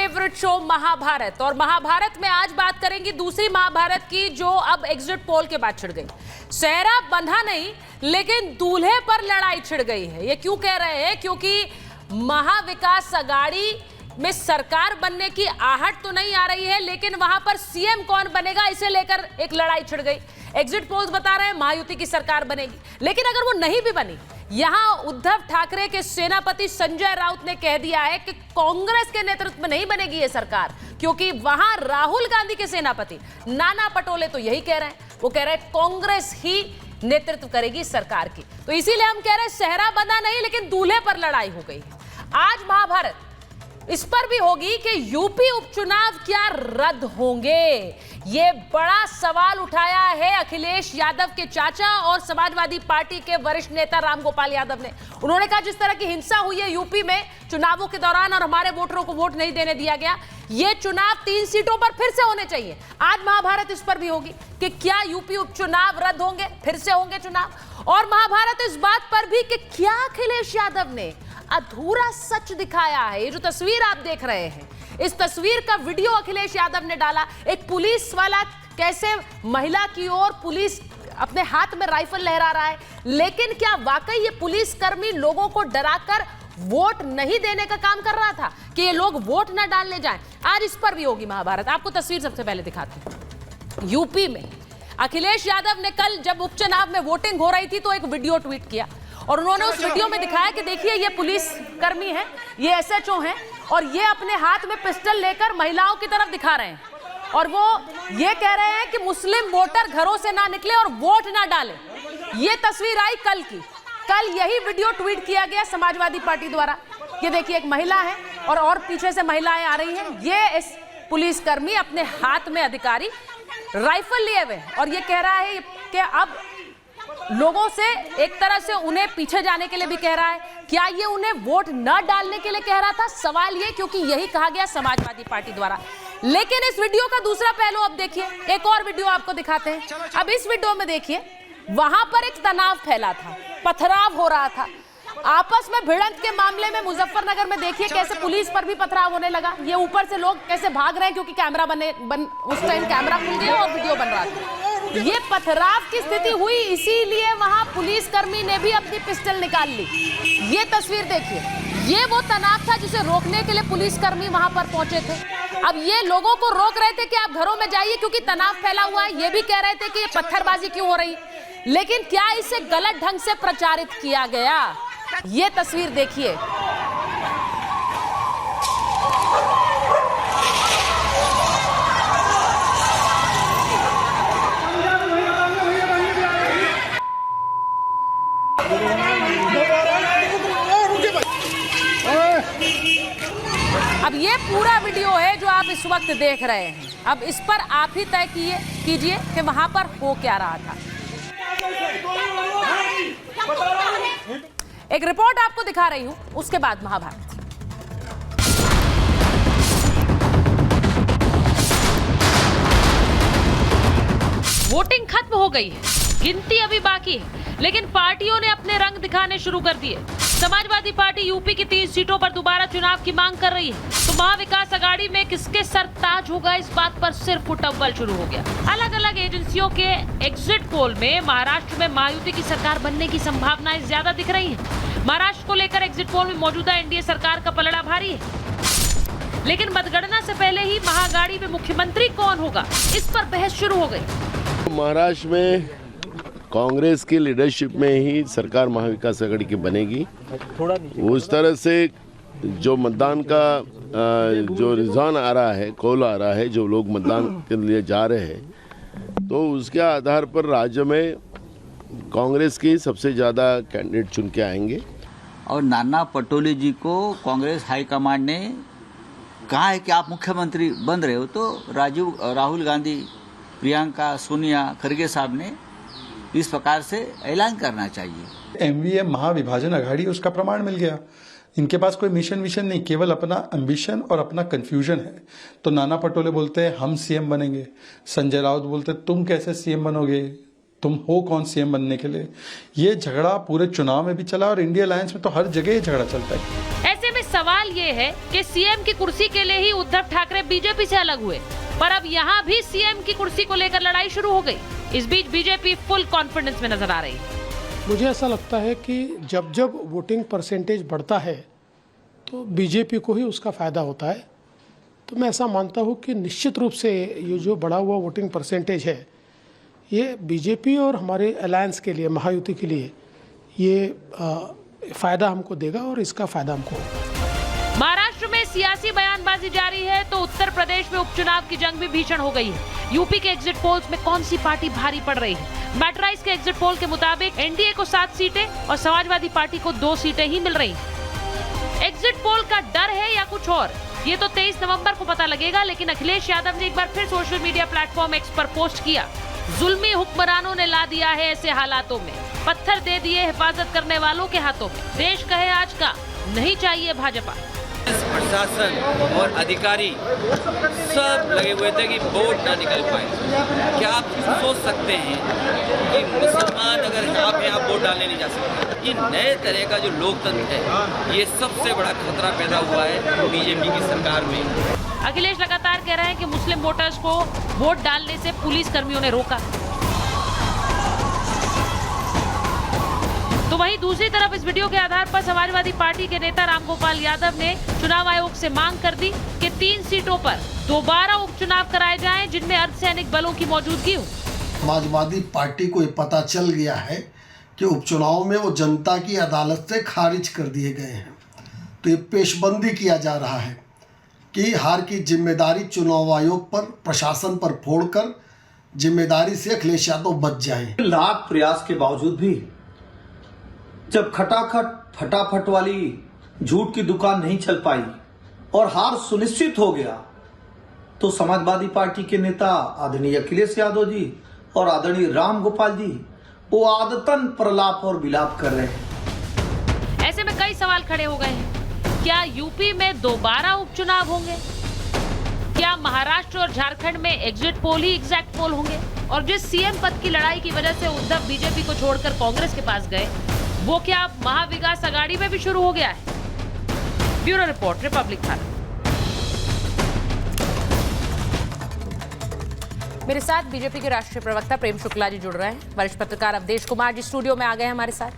Favourite show Mahabharat, और महाभारत में आज बात करेंगे दूसरी महाभारत की जो अब एग्जिट पोल के बाद छिड़ गई। सेहरा बंधा नहीं लेकिन दूल्हे पर लड़ाई छिड़ गई है। ये क्यों कह रहे हैं? क्योंकि महाविकास अघाड़ी में सरकार बनने की आहट तो नहीं आ रही है, लेकिन वहां पर सीएम कौन बनेगा इसे लेकर एक लड़ाई छिड़ गई। एग्जिट पोल्स बता रहे हैं महायुति की सरकार बनेगी, लेकिन अगर वो नहीं भी बनी, यहां उद्धव ठाकरे के सेनापति संजय राउत ने कह दिया है कि कांग्रेस के नेतृत्व में नहीं बनेगी ये सरकार, क्योंकि वहां राहुल गांधी के सेनापति नाना पटोले तो यही कह रहे हैं। वो कह रहे हैं कांग्रेस ही नेतृत्व करेगी सरकार की। तो इसीलिए हम कह रहे हैं सेहरा बंधा नहीं लेकिन दूल्हे पर लड़ाई हो गई है। आज महाभारत इस पर भी होगी कि यूपी उपचुनाव क्या रद्द होंगे। ये बड़ा सवाल उठाया है अखिलेश यादव के चाचा और समाजवादी पार्टी के वरिष्ठ नेता रामगोपाल यादव ने। उन्होंने कहा जिस तरह की हिंसा हुई है यूपी में चुनावों के दौरान और हमारे वोटरों को वोट नहीं देने दिया गया, ये चुनाव 3 सीटों पर फिर से होने चाहिए। आज महाभारत इस पर भी होगी कि क्या यूपी उपचुनाव रद्द होंगे, फिर से होंगे चुनाव। और महाभारत इस बात पर भी कि क्या अखिलेश यादव ने अधूरा सच दिखाया है। ये जो तस्वीर आप देख रहे हैं, इस तस्वीर का वीडियो अखिलेश यादव ने डाला। एक पुलिस वाला कैसे महिला की ओर पुलिस अपने हाथ में राइफल लहरा रहा है, लेकिन क्या वाकई ये पुलिसकर्मी लोगों को डराकर वोट नहीं देने का काम कर रहा था कि ये लोग वोट ना डालने जाएं? आज इस पर भी होगी महाभारत। आपको तस्वीर सबसे पहले दिखाते हैं। यूपी में अखिलेश यादव ने कल जब उपचुनाव में वोटिंग हो रही थी तो एक वीडियो ट्वीट किया और उन्होंने उस वीडियो में दिखाया कि देखिए ये पुलिस कर्मी है, ये एसएचओ हैं और ये अपने हाथ में पिस्टल लेकर महिलाओं की तरफ दिखा रहे हैं और वो ये कह रहे हैं कि मुस्लिम वोटर घरों से ना निकले और वोट ना डालें। ये तस्वीर आई कल की। कल यही वीडियो ट्वीट किया गया समाजवादी पार्टी द्वारा। ये देखिए एक महिला है और पीछे से महिलाएं आ रही हैं। ये इस पुलिसकर्मी अपने हाथ में अधिकारी राइफल लिए हुए और ये कह रहा है कि अब लोगों से एक तरह से उन्हें पीछे जाने के लिए भी कह रहा है। क्या ये उन्हें वोट न डालने के लिए कह रहा था? सवाल ये, क्योंकि यही कहा गया समाजवादी पार्टी द्वारा। लेकिन इस वीडियो का दूसरा पहलू अब देखिए, एक और वीडियो आपको दिखाते हैं। अब इस वीडियो में देखिए, वहां पर एक तनाव फैला था, पथराव हो रहा था आपस में। भिड़ंत के मामले में मुजफ्फरनगर में देखिए कैसे पुलिस पर भी पथराव होने लगा। ये ऊपर से लोग कैसे भाग रहे हैं क्योंकि कैमरा उस टाइम कैमरा खुल गया और वीडियो बन रहा था। ये पथराव की स्थिति हुई, इसीलिए वहां पुलिसकर्मी ने भी अपनी पिस्टल निकाल ली। ये तस्वीर देखिए, ये वो तनाव था जिसे रोकने के लिए पुलिसकर्मी वहां पर पहुंचे थे। अब ये लोगों को रोक रहे थे कि आप घरों में जाइए क्योंकि तनाव फैला हुआ है। ये भी कह रहे थे कि ये पत्थरबाजी क्यों हो रही, लेकिन क्या इसे गलत ढंग से प्रचारित किया गया? ये तस्वीर देखिए। अब ये पूरा वीडियो है जो आप इस वक्त देख रहे हैं। अब इस पर आप ही तय कीजिए कि वहां पर हो क्या रहा था। एक रिपोर्ट आपको दिखा रही हूं, उसके बाद महाभारत। वोटिंग खत्म हो गई है, गिनती अभी बाकी है, लेकिन पार्टियों ने अपने रंग दिखाने शुरू कर दिए। समाजवादी पार्टी यूपी की 3 सीटों पर दोबारा चुनाव की मांग कर रही है, तो महाविकास अघाड़ी में किसके सर ताज होगा, इस बात पर सिर्फ फुटबॉल शुरू हो गया। अलग अलग एजेंसियों के एग्जिट पोल में महाराष्ट्र में महायुति की सरकार बनने की संभावनाएं ज्यादा दिख रही है। महाराष्ट्र को लेकर एग्जिट पोल में मौजूदा एनडीए सरकार का पलड़ा भारी है, लेकिन मतगणना से पहले ही महाअघाड़ी में मुख्यमंत्री कौन होगा, इस पर बहस शुरू हो गई। महाराष्ट्र में कांग्रेस की लीडरशिप में ही सरकार महाविकास अघाड़ी की बनेगी। उस तरह से जो मतदान का जो रुझान आ रहा है, कॉल आ रहा है, जो लोग मतदान के लिए जा रहे हैं, तो उसके आधार पर राज्य में कांग्रेस की सबसे ज़्यादा कैंडिडेट चुन के आएंगे। और नाना पटोले जी को कांग्रेस हाईकमांड ने कहा है कि आप मुख्यमंत्री बन रहे हो, तो राहुल गांधी, प्रियंका, सोनिया, खरगे साहब ने इस प्रकार से ऐलान करना चाहिए। एमवीएम महाविभाजन अघाड़ी, उसका प्रमाण मिल गया। इनके पास कोई मिशन विशन नहीं, केवल अपना एम्बिशन और अपना कंफ्यूजन है। तो नाना पटोले बोलते हैं हम सीएम बनेंगे, संजय राउत बोलते हैं तुम कैसे सीएम बनोगे, तुम हो कौन सीएम बनने के लिए। ये झगड़ा पूरे चुनाव में भी चला और इंडिया अलायंस में तो हर जगह ये झगड़ा चलता है। ऐसे में सवाल ये है कि सीएम की कुर्सी के लिए ही उद्धव ठाकरे बीजेपी से अलग हुए, पर अब यहाँ भी सीएम की कुर्सी को लेकर लड़ाई शुरू हो गई। इस बीच बीजेपी फुल कॉन्फिडेंस में नजर आ रही है। मुझे ऐसा लगता है कि जब जब वोटिंग परसेंटेज बढ़ता है तो बीजेपी को ही उसका फायदा होता है। तो मैं ऐसा मानता हूँ कि निश्चित रूप से ये जो बढ़ा हुआ वोटिंग परसेंटेज है, ये बीजेपी और हमारे अलायंस के लिए, महायुति के लिए ये फायदा हमको देगा और इसका फायदा हमको होगा। महाराष्ट्र में सियासी बयानबाजी जारी है तो उत्तर प्रदेश में उपचुनाव की जंग भी भीषण हो गई है। यूपी के एग्जिट पोल्स में कौन सी पार्टी भारी पड़ रही है? मैट्राइज के एग्जिट पोल के मुताबिक एनडीए को 7 सीटें और समाजवादी पार्टी को 2 सीटें ही मिल रही हैं। एग्जिट पोल का डर है या कुछ और, ये तो 23 नवंबर को पता लगेगा। लेकिन अखिलेश यादव ने एक बार फिर सोशल मीडिया प्लेटफॉर्म एक्स पर पोस्ट किया, जुल्मी हुक्मरानों ने ला दिया है ऐसे हालातों में, पत्थर दे दिए हिफाजत करने वालों के हाथों में। देश कहे आज का, नहीं चाहिए भाजपा। प्रशासन और अधिकारी सब लगे हुए थे कि वोट ना निकल पाए। क्या आप सोच सकते हैं कि मुसलमान अगर यहाँ वोट डालने नहीं जा सकते? ये नए तरह का जो लोकतंत्र है, ये सबसे बड़ा खतरा पैदा हुआ है बीजेपी की सरकार में। अखिलेश लगातार कह रहे हैं कि मुस्लिम वोटर्स को वोट डालने से पुलिस कर्मियों ने रोका। तो वहीं दूसरी तरफ इस वीडियो के आधार पर समाजवादी पार्टी के नेता रामगोपाल यादव ने चुनाव आयोग से मांग कर दी कि 3 सीटों पर दोबारा उपचुनाव कराए जाएं जिनमें अर्धसैनिक बलों की मौजूदगी हो। समाजवादी पार्टी को ये पता चल गया है कि उपचुनाव में वो जनता की अदालत से खारिज कर दिए गए हैं, तो ये पेशबंदी किया जा रहा है कि हार की जिम्मेदारी चुनाव आयोग पर, प्रशासन पर फोड़कर जिम्मेदारी से अखिलेश यादव बच जाएं। लाख प्रयास के बावजूद भी जब खटाखट फटाफट वाली झूठ की दुकान नहीं चल पाई और हार सुनिश्चित हो गया, तो समाजवादी पार्टी के नेता आदरणीय अखिलेश यादव जी और आदरणीय रामगोपाल जी वो आदतन प्रलाप और विलाप कर रहे हैं। ऐसे में कई सवाल खड़े हो गए हैं। क्या यूपी में दोबारा उपचुनाव होंगे? क्या महाराष्ट्र और झारखंड में एग्जिट पोल ही एग्जैक्ट पोल होंगे? और जिस सीएम पद की लड़ाई की वजह से उद्धव बीजेपी को छोड़कर कांग्रेस के पास गए, वो क्या अब महाविकास अघाड़ी में भी शुरू हो गया है? Bureau report, Republic Bharat. मेरे साथ बीजेपी के राष्ट्रीय प्रवक्ता प्रेम शुक्ला जी जुड़ रहे हैं, वरिष्ठ पत्रकार अवधेश कुमार जी स्टूडियो में आ गए हैं हमारे साथ,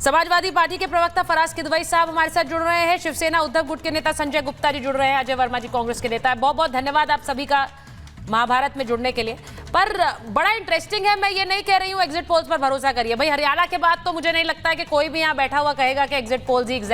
समाजवादी पार्टी के प्रवक्ता फराज किदवई साहब हमारे साथ जुड़ रहे हैं, शिवसेना उद्धव गुट के नेता संजय गुप्ता जी जुड़ रहे हैं, अजय वर्मा जी कांग्रेस के नेता। बहुत बहुत धन्यवाद आप सभी का महाभारत में जुड़ने के लिए। पर बड़ा इंटरेस्टिंग है, मैं ये नहीं कह रही हूँ एग्जिट पोल्स पर भरोसा करिए भाई। हरियाणा के बाद तो मुझे नहीं लगता है कि कोई भी यहाँ बैठा हुआ कहेगा कि एग्जिट पोल्स ही एग्जैक्ट